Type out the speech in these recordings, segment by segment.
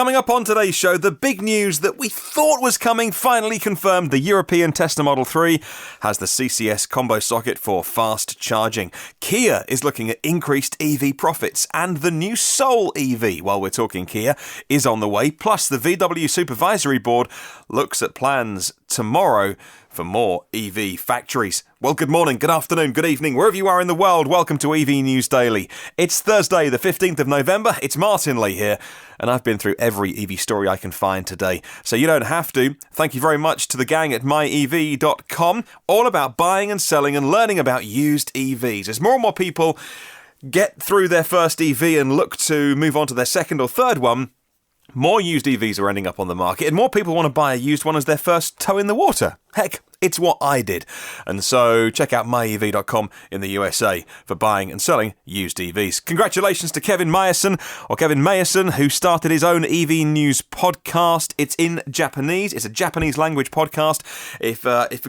Coming up on today's show, the big news that we thought was coming finally confirmed. The European Tesla Model 3 has the CCS combo socket for fast charging. Kia is looking at increased EV profits, and the new Soul EV, while we're talking Kia, is on the way. Plus, the VW Supervisory Board looks at plans tomorrow for more EV factories. Well, good morning, good afternoon, good evening, wherever you are in the world, welcome to EV News Daily. It's Thursday, the 15th of November, it's Martyn Lee here, and I've been through every EV story I can find today, so you don't have to. Thank you very much to the gang at myev.com, all about buying and selling and learning about used EVs. As more and more people get through their first EV and look to move on to their second or third one, more used EVs are ending up on the market, and more people want to buy a used one as their first toe in the water. Heck, it's what I did. And so check out myev.com in the USA for buying and selling used EVs. Congratulations to Kevin Meyerson, who started his own EV news podcast. It's in Japanese. It's a Japanese language podcast. If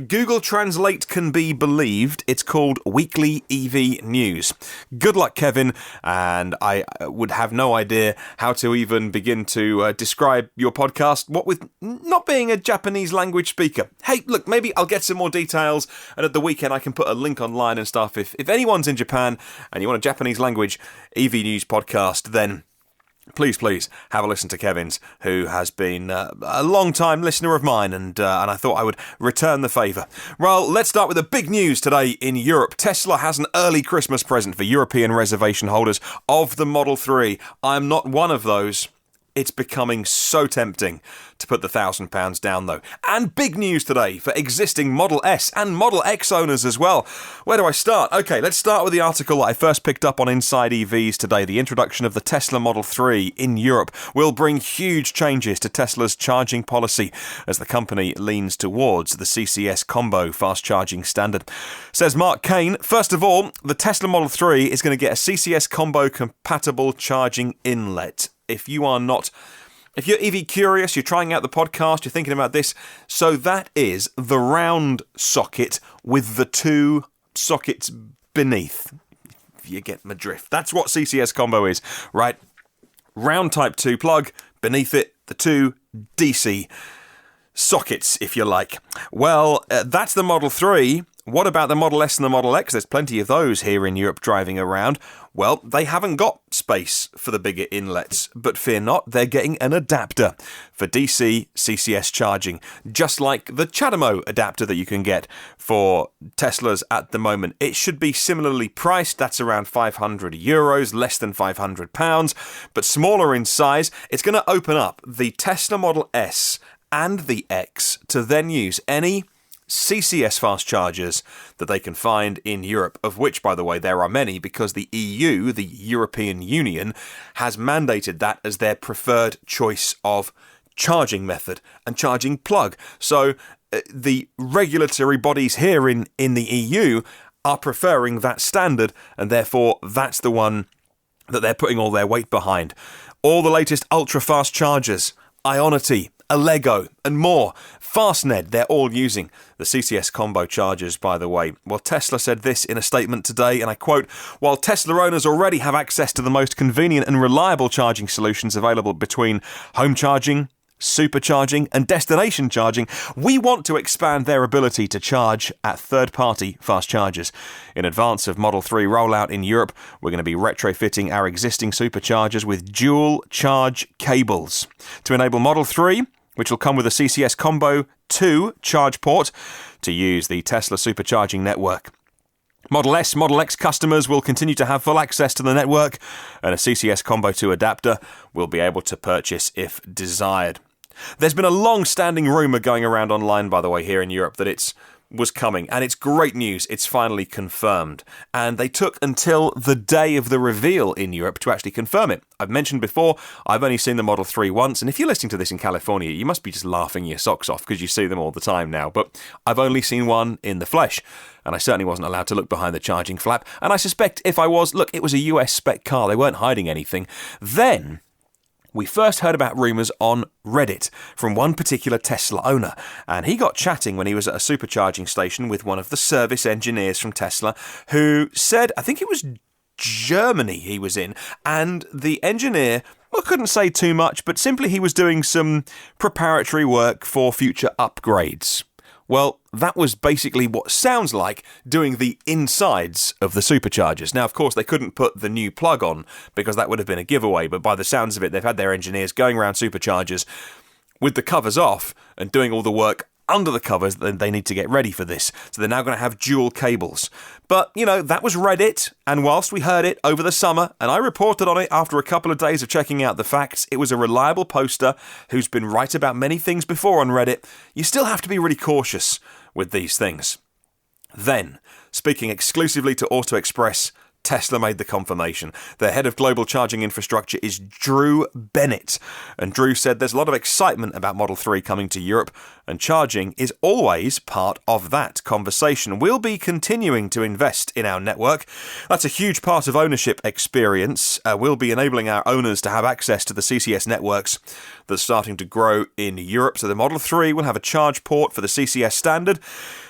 Google Translate can be believed, it's called Weekly EV News. Good luck, Kevin. And I would have no idea how to even begin to describe your podcast, what with not being a Japanese language speaker. Hey, look, maybe I'll get some more details, and at the weekend I can put a link online and stuff. If anyone's in Japan and you want a Japanese language EV news podcast, then please have a listen to Kevin's, who has been a long-time listener of mine, and I thought I would return the favour. Well, let's start with the big news today in Europe. Tesla has an early Christmas present for European reservation holders of the Model 3. I'm not one of those. It's becoming so tempting to put the £1,000 down, though. And big news today for existing Model S and Model X owners as well. Where do I start? Okay, let's start with the article that I first picked up on InsideEVs today. The introduction of the Tesla Model 3 in Europe will bring huge changes to Tesla's charging policy as the company leans towards the CCS Combo fast charging standard. Says Mark Kane, first of all, the Tesla Model 3 is going to get a CCS Combo-compatible charging inlet. If you're EV curious, you're trying out the podcast, you're thinking about this, so that is the round socket with the two sockets beneath. If you get my drift. That's what CCS Combo is, right? Round Type 2 plug, beneath it, the two DC sockets, if you like. Well, that's the Model 3. What about the Model S and the Model X? There's plenty of those here in Europe driving around. Well, they haven't got space for the bigger inlets, but fear not, they're getting an adapter for DC CCS charging, just like the CHAdeMO adapter that you can get for Teslas at the moment. It should be similarly priced. That's around €500, less than £500, but smaller in size. It's going to open up the Tesla Model S and the X to then use any CCS fast chargers that they can find in Europe, of which, by the way, there are many, because the EU, the European Union, has mandated that as their preferred choice of charging method and charging plug. So the regulatory bodies here in the EU are preferring that standard, and therefore that's the one that they're putting all their weight behind. All the latest ultra-fast chargers, IONITY, Allego, and more. Fastned, they're all using the CCS combo chargers, by the way. Well, Tesla said this in a statement today, and I quote, "While Tesla owners already have access to the most convenient and reliable charging solutions available between home charging, supercharging, and destination charging, we want to expand their ability to charge at third-party fast chargers. In advance of Model 3 rollout in Europe, we're going to be retrofitting our existing superchargers with dual charge cables to enable Model 3, which will come with a CCS Combo 2 charge port, to use the Tesla supercharging network. Model S, Model X customers will continue to have full access to the network, and a CCS Combo 2 adapter will be able to purchase if desired." There's been a long-standing rumour going around online, by the way, here in Europe, that it was coming, and it's great news. It's finally confirmed. And they took until the day of the reveal in Europe to actually confirm it. I've mentioned before, I've only seen the Model 3 once, and if you're listening to this in California, you must be just laughing your socks off because you see them all the time now. But I've only seen one in the flesh, and I certainly wasn't allowed to look behind the charging flap. And I suspect if I was, look, it was a US spec car. They weren't hiding anything. Then we first heard about rumours on Reddit from one particular Tesla owner, and he got chatting when he was at a supercharging station with one of the service engineers from Tesla, who said, I think it was Germany he was in, and the engineer well, couldn't say too much, but simply he was doing some preparatory work for future upgrades. Well, that was basically what sounds like doing the insides of the superchargers. Now, of course, they couldn't put the new plug on because that would have been a giveaway, but by the sounds of it, they've had their engineers going around superchargers with the covers off and doing all the work under the covers that they need to get ready for this. So they're now going to have dual cables. But, that was Reddit, and whilst we heard it over the summer, and I reported on it after a couple of days of checking out the facts, it was a reliable poster who's been right about many things before on Reddit. You still have to be really cautious with these things. Then, speaking exclusively to Auto Express, Tesla made the confirmation. Their head of global charging infrastructure is Drew Bennett. And Drew said there's a lot of excitement about Model 3 coming to Europe, and charging is always part of that conversation. We'll be continuing to invest in our network. That's a huge part of ownership experience. We'll be enabling our owners to have access to the CCS networks that's starting to grow in Europe. So the Model 3 will have a charge port for the CCS standard,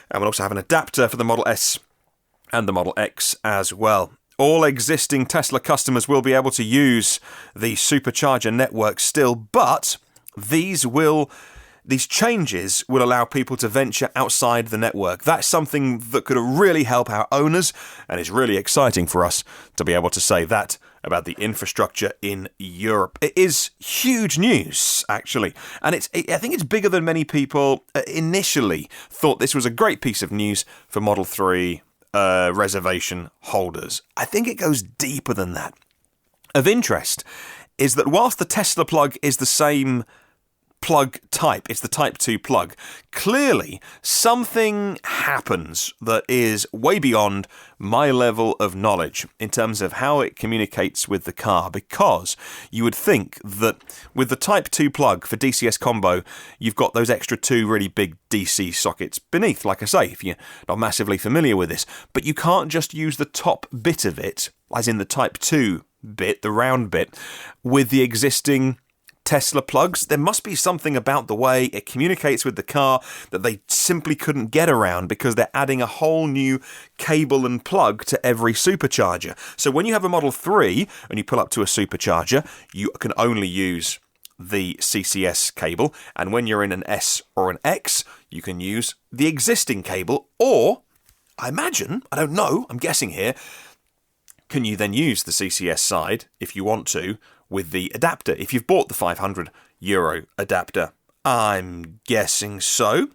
and we'll also have an adapter for the Model S and the Model X as well. All existing Tesla customers will be able to use the supercharger network still, but these changes will allow people to venture outside the network. That's something that could really help our owners, and is really exciting for us to be able to say that about the infrastructure in Europe. It is huge news, actually, and I think it's bigger than many people initially thought. This was a great piece of news for Model 3 reservation holders. I think it goes deeper than that. Of interest is that whilst the Tesla plug is the same plug type, it's the Type 2 plug, clearly something happens that is way beyond my level of knowledge in terms of how it communicates with the car, because you would think that with the Type 2 plug for DCS Combo, you've got those extra two really big DC sockets beneath, like I say, if you're not massively familiar with this, but you can't just use the top bit of it, as in the Type 2 bit, the round bit, with the existing Tesla plugs. There must be something about the way it communicates with the car that they simply couldn't get around, because they're adding a whole new cable and plug to every supercharger. So when you have a Model 3 and you pull up to a supercharger, you can only use the CCS cable, and when you're in an S or an X, you can use the existing cable, or I imagine, I don't know, I'm guessing here, can you then use the CCS side if you want to with the adapter, if you've bought the €500 adapter? I'm guessing so.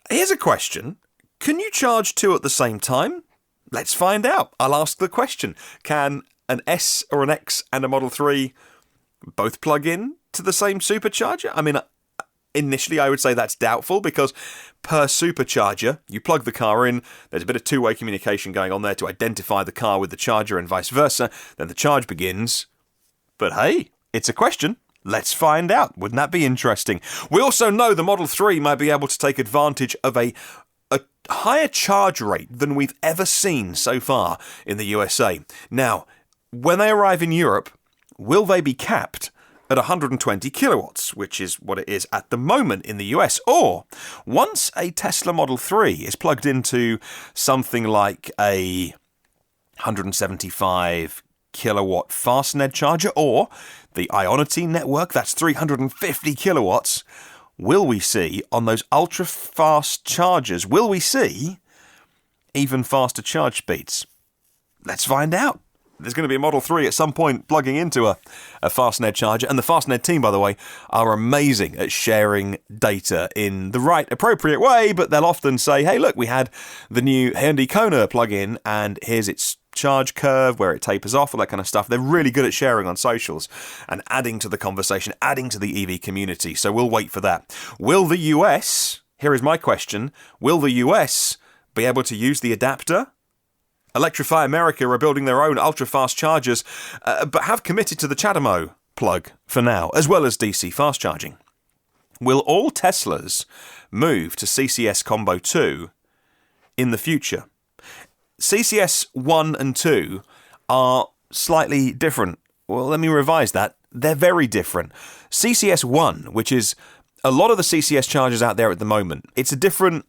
Here's a question. Can you charge two at the same time? Let's find out. I'll ask the question. Can an S or an X and a Model 3 both plug in to the same supercharger? I mean, initially I would say that's doubtful, because per supercharger, you plug the car in, there's a bit of two-way communication going on there to identify the car with the charger and vice versa, then the charge begins. But hey, it's a question. Let's find out. Wouldn't that be interesting? We also know the Model 3 might be able to take advantage of a higher charge rate than we've ever seen so far in the USA. Now, when they arrive in Europe, will they be capped at 120 kilowatts, which is what it is at the moment in the US? Or, once a Tesla Model 3 is plugged into something like a 175 kilowatt fast-ned charger, or the IONITY network, that's 350 kilowatts, will we see on those ultra-fast chargers, will we see even faster charge speeds? Let's find out. There's going to be a Model 3 at some point plugging into a fast-ned charger, and the fast-ned team, by the way, are amazing at sharing data in the right, appropriate way, but they'll often say, hey, look, we had the new Hyundai Kona plug-in, and here's its charge curve, where it tapers off, all that kind of stuff. They're really good at sharing on socials and adding to the conversation, adding to the EV community, so we'll wait for that. Will the US, here is my question, will the US be able to use the adapter? Electrify America are building their own ultra-fast chargers, but have committed to the CHAdeMO plug for now, as well as DC fast charging. Will all Teslas move to CCS Combo 2 in the future? CCS 1 and 2 are slightly different. Well, let me revise that. They're very different. CCS 1, which is a lot of the CCS chargers out there at the moment, it's a different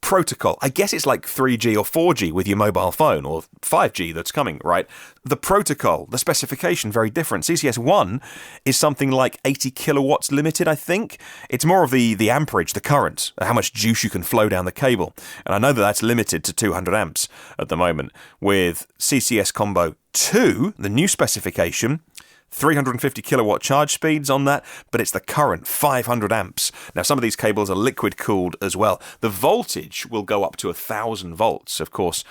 protocol. I guess it's like 3G or 4G with your mobile phone, or 5G that's coming, right? The protocol, the specification, very different. CCS1 is something like 80 kilowatts limited, I think. It's more of the amperage, the current, how much juice you can flow down the cable. And I know that that's limited to 200 amps at the moment. With CCS Combo 2, the new specification, 350 kilowatt charge speeds on that, but it's the current, 500 amps. Now, some of these cables are liquid cooled as well. The voltage will go up to 1,000 volts. Of course,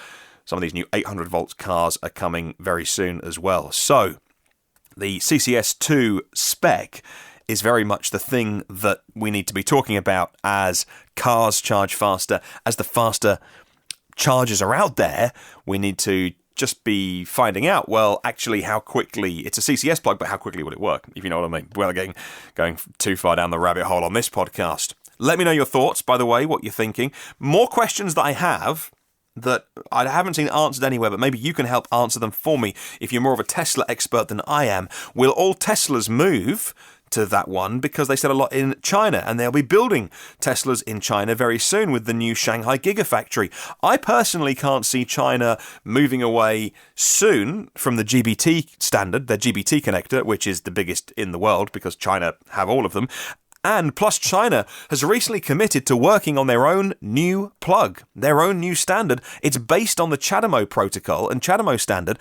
some of these new 800 volt cars are coming very soon as well. So, the CCS2 spec is very much the thing that we need to be talking about as cars charge faster, as the faster chargers are out there. We need to just be finding out, well, actually, how quickly, it's a CCS plug, but how quickly will it work, if you know what I mean, without going too far down the rabbit hole on this podcast. Let me know your thoughts, by the way, what you're thinking. More questions that I have that I haven't seen answered anywhere, but maybe you can help answer them for me if you're more of a Tesla expert than I am. Will all Teslas move to that one? Because they sell a lot in China, and they'll be building Teslas in China very soon with the new Shanghai Gigafactory. I personally can't see China moving away soon from the GBT standard, their GBT connector, which is the biggest in the world because China have all of them. And plus, China has recently committed to working on their own new plug, their own new standard. It's based on the CHAdeMO protocol and CHAdeMO standard.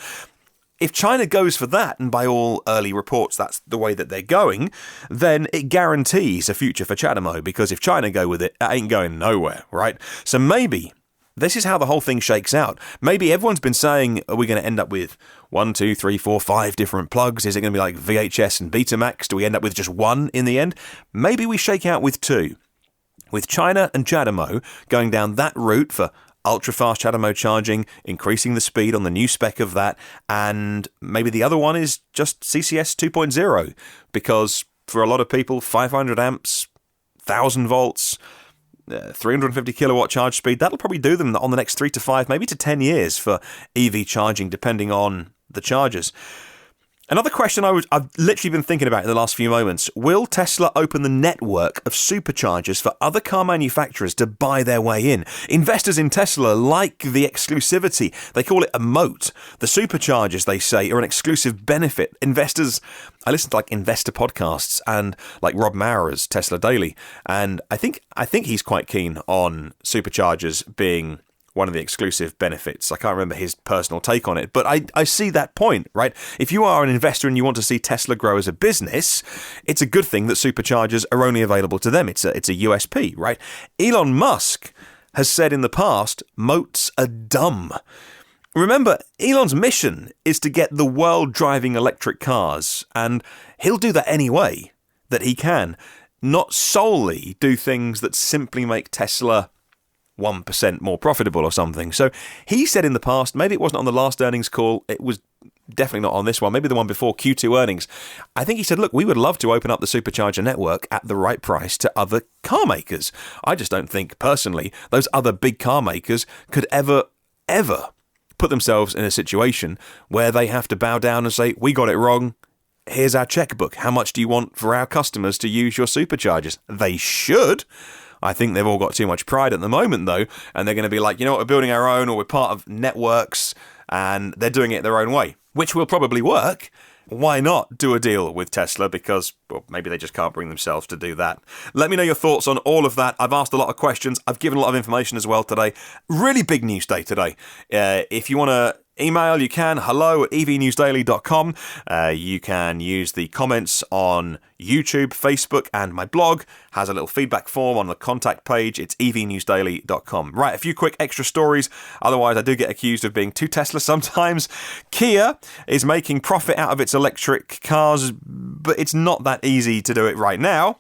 If China goes for that, and by all early reports that's the way that they're going, then it guarantees a future for CHAdeMO, because if China go with it, it ain't going nowhere, right? So maybe this is how the whole thing shakes out. Maybe everyone's been saying, are we going to end up with 1, 2, 3, 4, 5 different plugs? Is it going to be like VHS and Betamax? Do we end up with just one in the end? Maybe we shake out with 2. With China and CHAdeMO going down that route for ultra-fast CHAdeMO charging, increasing the speed on the new spec of that, and maybe the other one is just CCS 2.0, because for a lot of people, 500 amps, 1,000 volts, 350 kilowatt charge speed, that'll probably do them on the next 3 to 5, maybe to 10 years for EV charging, depending on the chargers. Another question I've literally been thinking about in the last few moments. Will Tesla open the network of superchargers for other car manufacturers to buy their way in? Investors in Tesla like the exclusivity. They call it a moat. The superchargers, they say, are an exclusive benefit. Investors, I listen to like investor podcasts and like Rob Maurer's Tesla Daily, and I think he's quite keen on superchargers being one of the exclusive benefits. I can't remember his personal take on it, but I see that point, right? If you are an investor and you want to see Tesla grow as a business, it's a good thing that superchargers are only available to them. It's a USP, right? Elon Musk has said in the past, moats are dumb. Remember, Elon's mission is to get the world driving electric cars, and he'll do that any way that he can, not solely do things that simply make Tesla 1% more profitable or something. So he said in the past, maybe it wasn't on the last earnings call, it was definitely not on this one, maybe the one before Q2 earnings. I think he said, look, we would love to open up the supercharger network at the right price to other car makers. I just don't think, personally, those other big car makers could ever put themselves in a situation where they have to bow down and say, we got it wrong. Here's our checkbook. How much do you want for our customers to use your superchargers? They should. I think they've all got too much pride at the moment, though, and they're going to be like, you know what, we're building our own, or we're part of networks, and they're doing it their own way, which will probably work. Why not do a deal with Tesla? Because, well, maybe they just can't bring themselves to do that. Let me know your thoughts on all of that. I've asked a lot of questions. I've given a lot of information as well today. Really big news day today. If you want to email, you can, hello@evnewsdaily.com. You can use the comments on YouTube, Facebook, and my blog has a little feedback form on the contact page. It's evnewsdaily.com. Right, a few quick extra stories. Otherwise, I do get accused of being too Tesla sometimes. Kia is making profit out of its electric cars, but it's not that easy to do it right now.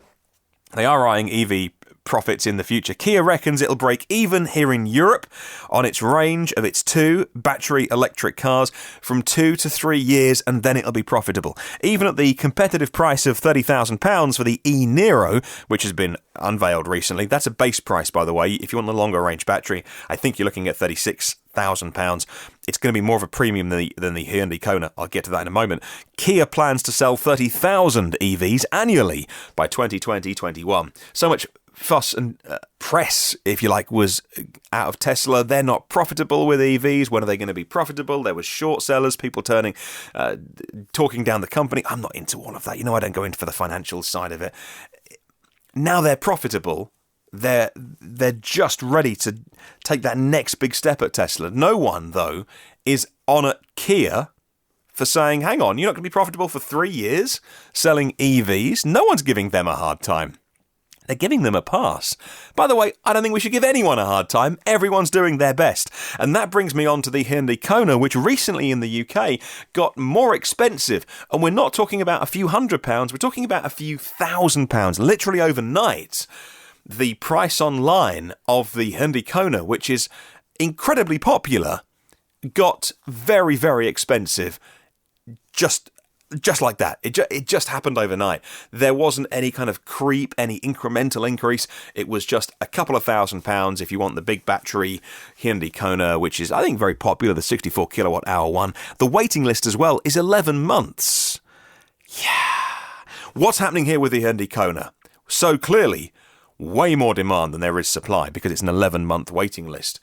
They are eyeing EV profits in the future. Kia reckons it'll break even here in Europe on its range of its 2 battery electric cars from 2 to 3 years, and then it'll be profitable. Even at the competitive price of £30,000 for the e-Niro, which has been unveiled recently. That's a base price, by the way. If you want the longer range battery, I think you're looking at £36,000. It's going to be more of a premium than the Hyundai Kona. I'll get to that in a moment. Kia plans to sell 30,000 EVs annually by 2020-21. So much fuss and press, if you like, was out of Tesla. They're not profitable with EVs. When are they going to be profitable? There was short sellers, people talking down the company. I'm not into all of that. I don't go in for the financial side of it. Now they're profitable. They're just ready to take that next big step at Tesla. No one, though, is on at Kia for saying, hang on, you're not going to be profitable for 3 years selling EVs? No one's giving them a hard time. They're giving them a pass. By the way, I don't think we should give anyone a hard time. Everyone's doing their best. And that brings me on to the Hyundai Kona, which recently in the UK got more expensive. And we're not talking about a few £100, we're talking about a few £1,000, literally overnight. The price online of the Hyundai Kona, which is incredibly popular, got very, very expensive just like that. It just happened overnight. There wasn't any kind of creep, any incremental increase. It was just a couple of £1,000 if you want the big battery Hyundai Kona, which is, I think, very popular, the 64 kilowatt hour one. The waiting list as well is 11 months. Yeah. What's happening here with the Hyundai Kona? So clearly, way more demand than there is supply because it's an 11-month waiting list.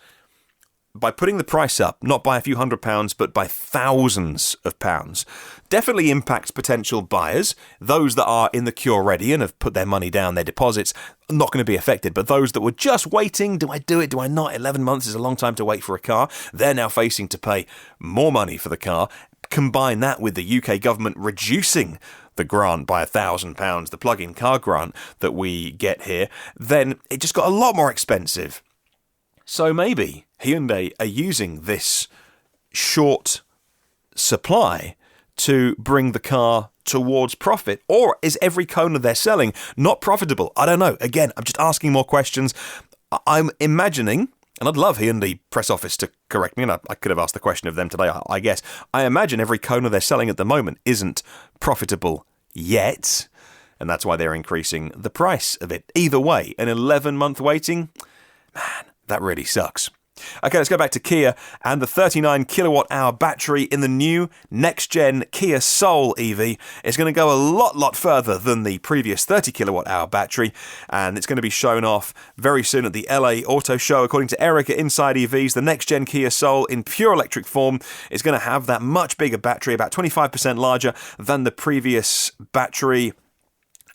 By putting the price up, not by a few £100, but by thousands of pounds, definitely impacts potential buyers. Those that are in the queue already and have put their money down, their deposits, not going to be affected. But those that were just waiting, do I do it, do I not? 11 months is a long time to wait for a car. They're now facing to pay more money for the car. Combine that with the UK government reducing the grant by £1,000, the plug-in car grant that we get here, then it just got a lot more expensive. So maybe Hyundai are using this short supply to bring the car towards profit, or is every Kona they're selling not profitable? I don't know. Again, I'm just asking more questions. I'm imagining, and I'd love Hyundai press office to correct me, and I could have asked the question of them today, I guess. I imagine every Kona they're selling at the moment isn't profitable yet, and that's why they're increasing the price of it. Either way, an 11-month waiting, man, that really sucks. Okay, let's go back to Kia and the 39 kilowatt hour battery in the new next-gen Kia Soul EV is going to go a lot further than the previous 30 kilowatt hour battery, and it's going to be shown off very soon at the LA Auto Show. According to Eric at InsideEVs, the next-gen Kia Soul in pure electric form is going to have that much bigger battery, about 25% larger than the previous battery,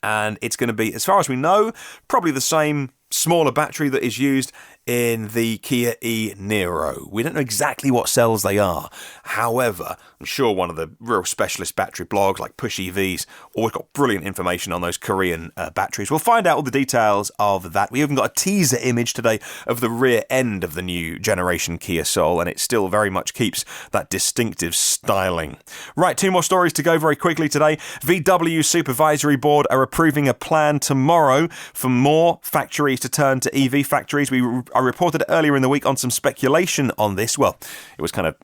and it's going to be, as far as we know, probably the same smaller battery that is used in the Kia e-Niro. We don't know exactly what cells they are. However, I'm sure one of the real specialist battery blogs like Push EVs always got brilliant information on those Korean batteries. We'll find out all the details of that. We even got a teaser image today of the rear end of the new generation Kia Soul, and it still very much keeps that distinctive styling. Right, 2 more stories to go very quickly today. VW Supervisory Board are approving a plan tomorrow for more factories to turn to EV factories. I reported earlier in the week on some speculation on this. Well, it was kind of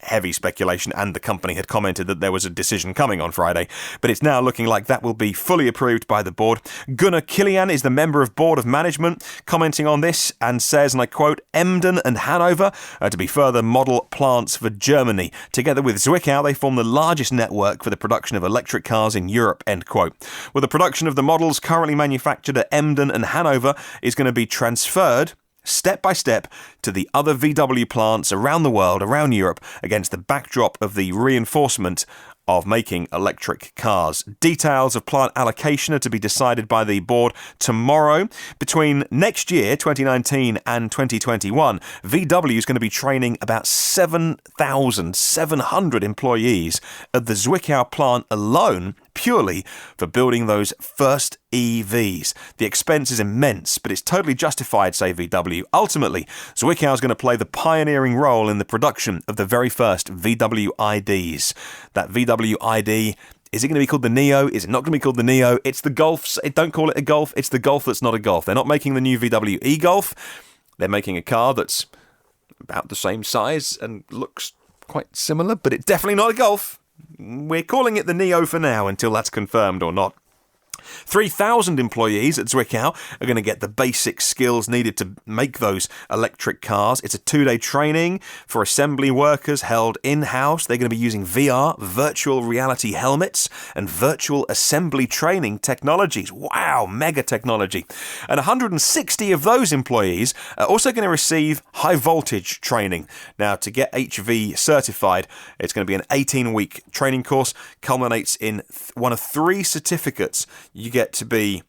heavy speculation, and the company had commented that there was a decision coming on Friday, but it's now looking like that will be fully approved by the board. Gunnar Kilian is the member of board of management, commenting on this and says, and I quote, Emden and Hanover are to be further model plants for Germany. Together with Zwickau, they form the largest network for the production of electric cars in Europe, end quote. Well, the production of the models currently manufactured at Emden and Hanover is going to be transferred step by step to the other VW plants around the world, around Europe, against the backdrop of the reinforcement of making electric cars. Details of plant allocation are to be decided by the board tomorrow. Between next year, 2019, and 2021, VW is going to be training about 7,700 employees at the Zwickau plant alone, purely for building those first EVs. The expense is immense, but it's totally justified, say VW. Ultimately, Zwickau is going to play the pioneering role in the production of the very first VW IDs. That VW ID, is it going to be called the Neo? Is it not going to be called the Neo? It's the Golf. Don't call it a Golf. It's the Golf that's not a Golf. They're not making the new VW e-Golf. They're making a car that's about the same size and looks quite similar, but it's definitely not a Golf. We're calling it the Neo for now until that's confirmed or not. 3,000 employees at Zwickau are going to get the basic skills needed to make those electric cars. It's a 2-day training for assembly workers held in-house. They're going to be using VR, virtual reality helmets, and virtual assembly training technologies. Wow, mega technology. And 160 of those employees are also going to receive high voltage training. Now, to get HV certified, it's going to be an 18-week training course, culminates in one of 3 certificates. You get to be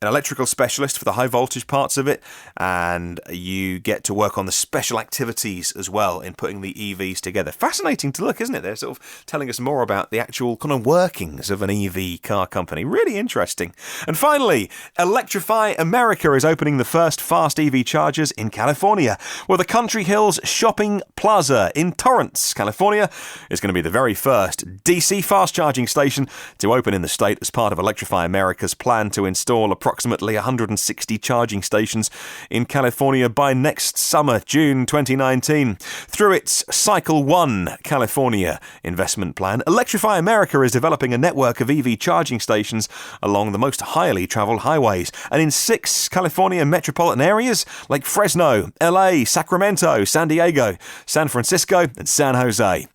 an electrical specialist for the high voltage parts of it, and you get to work on the special activities as well in putting the EVs together. Fascinating to look, isn't it? They're sort of telling us more about the actual kind of workings of an EV car company. Really interesting. And finally, Electrify America is opening the first fast EV chargers in California, where the Country Hills Shopping Plaza in Torrance, California, is going to be the very first DC fast charging station to open in the state as part of Electrify America's plan to install approximately 160 charging stations in California by next summer, June 2019. Through its Cycle 1 California investment plan, Electrify America is developing a network of EV charging stations along the most highly travelled highways and in 6 California metropolitan areas like Fresno, LA, Sacramento, San Diego, San Francisco, and San Jose.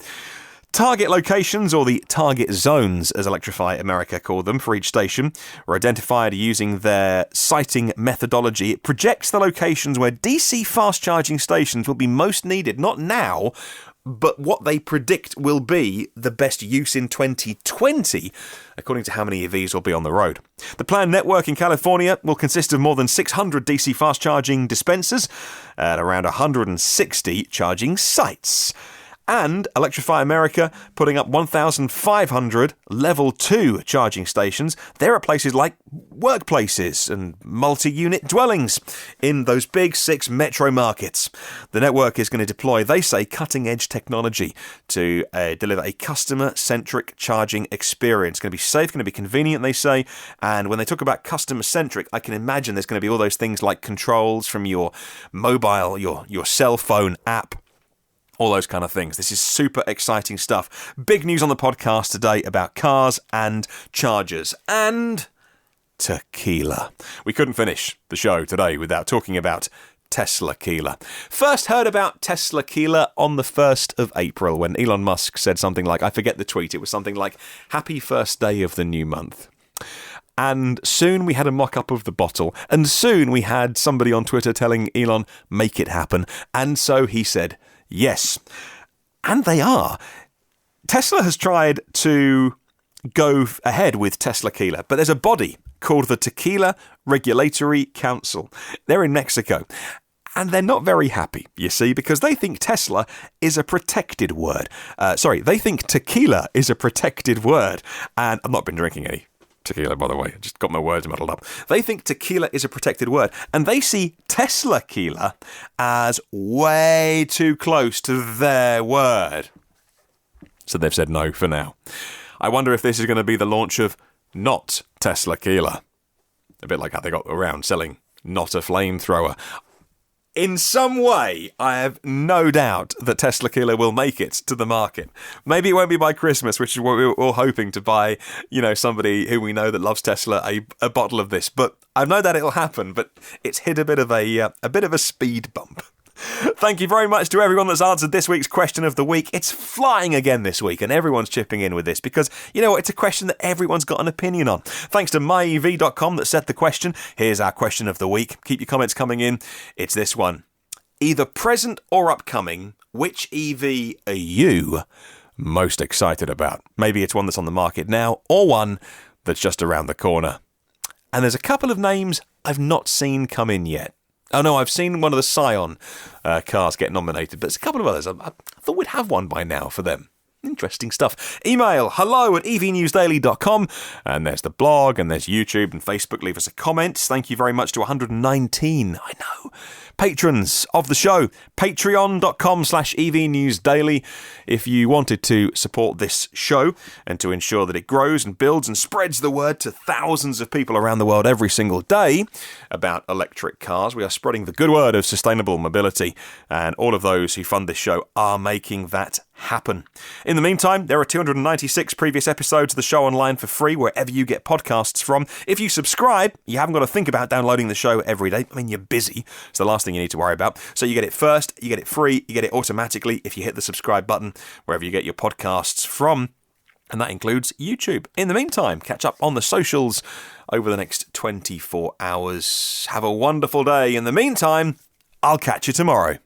Target locations, or the target zones, as Electrify America call them, for each station, were identified using their siting methodology. It projects the locations where DC fast charging stations will be most needed, not now, but what they predict will be the best use in 2020, according to how many EVs will be on the road. The planned network in California will consist of more than 600 DC fast charging dispensers and around 160 charging sites. And Electrify America putting up 1,500 level 2 charging stations. They're at places like workplaces and multi-unit dwellings in those big 6 metro markets. The network is going to deploy, they say, cutting-edge technology to deliver a customer-centric charging experience. It's going to be safe, going to be convenient, they say. And when they talk about customer-centric, I can imagine there's going to be all those things like controls from your mobile, your cell phone app, all those kind of things. This is super exciting stuff. Big news on the podcast today about cars and chargers and tequila. We couldn't finish the show today without talking about Tesla-quila. First heard about Tesla-quila on the 1st of April when Elon Musk said something like, I forget the tweet, it was something like, happy first day of the new month. And soon we had a mock-up of the bottle, and soon we had somebody on Twitter telling Elon, make it happen. And so he said, yes. And they are. Tesla has tried to go ahead with Tesla-quila, but there's a body called the Tequila Regulatory Council. They're in Mexico. And they're not very happy, you see, because they think Tesla is a protected word. They think tequila is a protected word. And I've not been drinking any tequila, by the way. I just got my words muddled up. They think tequila is a protected word, and they see Tesla-quila as way too close to their word. So they've said no for now. I wonder if this is going to be the launch of not Tesla-quila. A bit like how they got around selling not a flamethrower. In some way, I have no doubt that Tesla-quila will make it to the market. Maybe it won't be by Christmas, which is what we were all hoping to buy, somebody who we know that loves Tesla a bottle of this. But I know that it'll happen, but it's hit a bit of a speed bump. Thank you very much to everyone that's answered this week's question of the week. It's flying again this week, and everyone's chipping in with this because, it's a question that everyone's got an opinion on. Thanks to myev.com that set the question. Here's our question of the week. Keep your comments coming in. It's this one. Either present or upcoming, which EV are you most excited about? Maybe it's one that's on the market now, or one that's just around the corner. And there's a couple of names I've not seen come in yet. Oh no, I've seen one of the Scion cars get nominated, but there's a couple of others. I thought we'd have one by now for them. Interesting stuff. Email hello@evnewsdaily.com, and there's the blog, and there's YouTube and Facebook. Leave us a comment. Thank you very much to 119, I know, patrons of the show. Patreon.com/evnewsdaily. If you wanted to support this show and to ensure that it grows and builds and spreads the word to thousands of people around the world every single day about electric cars, we are spreading the good word of sustainable mobility, and all of those who fund this show are making that happen. In the meantime, there are 296 previous episodes of the show online for free wherever you get podcasts from. If you subscribe, you haven't got to think about downloading the show every day. I mean, you're busy. It's the last thing you need to worry about. So you get it first, you get it free, you get it automatically if you hit the subscribe button wherever you get your podcasts from. And that includes YouTube. In the meantime, catch up on the socials over the next 24 hours. Have a wonderful day. In the meantime, I'll catch you tomorrow.